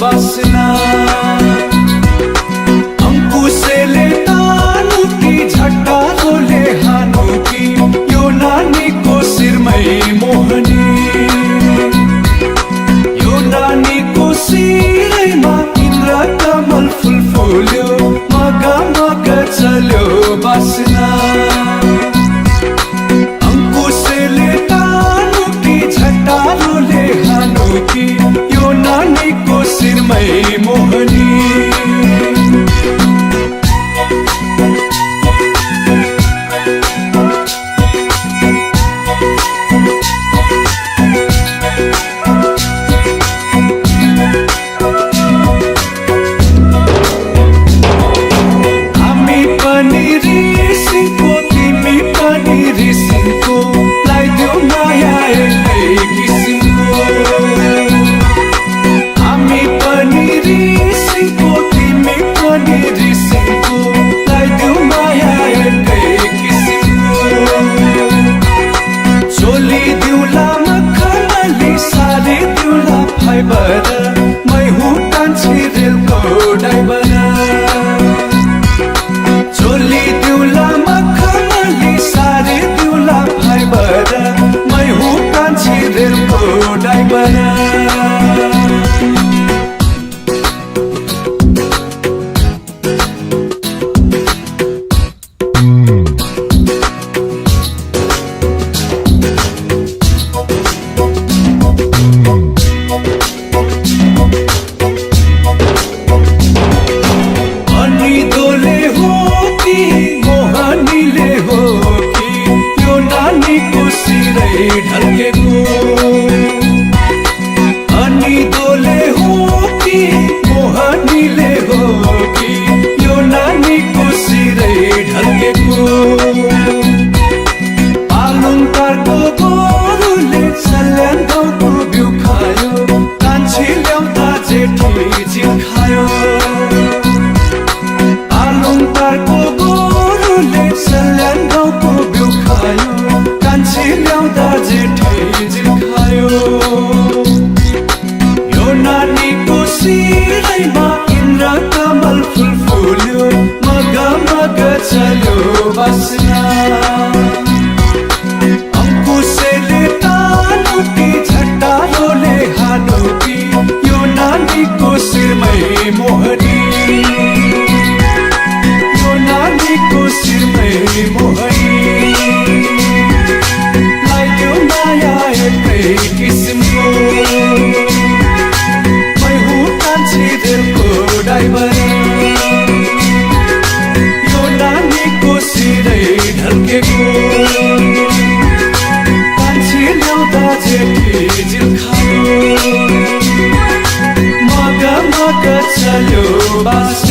बासना अंकुशले तानु की झट्टारोले हानु की यो नानीको शिरमै मोहनी यो नानीको शिरैमा इन्द्र कमल फुल फुल्यो मग मग चल्यो बासना अंकुशले तानु की झट्टारोले हानु की यो नानीको शिरमै मोहनी हामी पनि रिसिङको तिमी पनि रिसिङको लाइदेऊ माया एकै किसिमको हामी पनि रिसिङको तिमी पनि रिसिङको लाइदेऊ माया एकै किसिमको चोली दिउला मखमली सारी दिउला फाइबर मै हुँ कान्छी रेलको ड्राइभर चोली दिउला मखमली सारी दिउला फाइबर मै हुँ कान्छी रेलको ड्राइभर ढल्केको अनि दोले हो कि मोहनीले हो कि यो नानीको शिरै ढल्केको पालुङटारको गोरुले सल्यान गाउँको बिउ खायो कान्छी ल्याउँदा जेठी जिउ खायो पालुङटारको गोरुले सल्यान गाउँको बिउ खायो कान्छी ल्याउँदा जेठी जिउ खायो यो नानीको शिरैमा इन्द्र कमल फुल फुल्यो मग मग चल्यो बासना अंकुशले तानु की झट्टारोले हानु की यो नानीको शिरमै मोहनी यो नानीको शिरमै मोहनी किसिमको मै हुँ कान्छी रेलको ड्राइभर यो नानीको शिरै ढल्केको कान्छी ल्याउँदा जेठी जिउ खायो मग मग चल्यो बास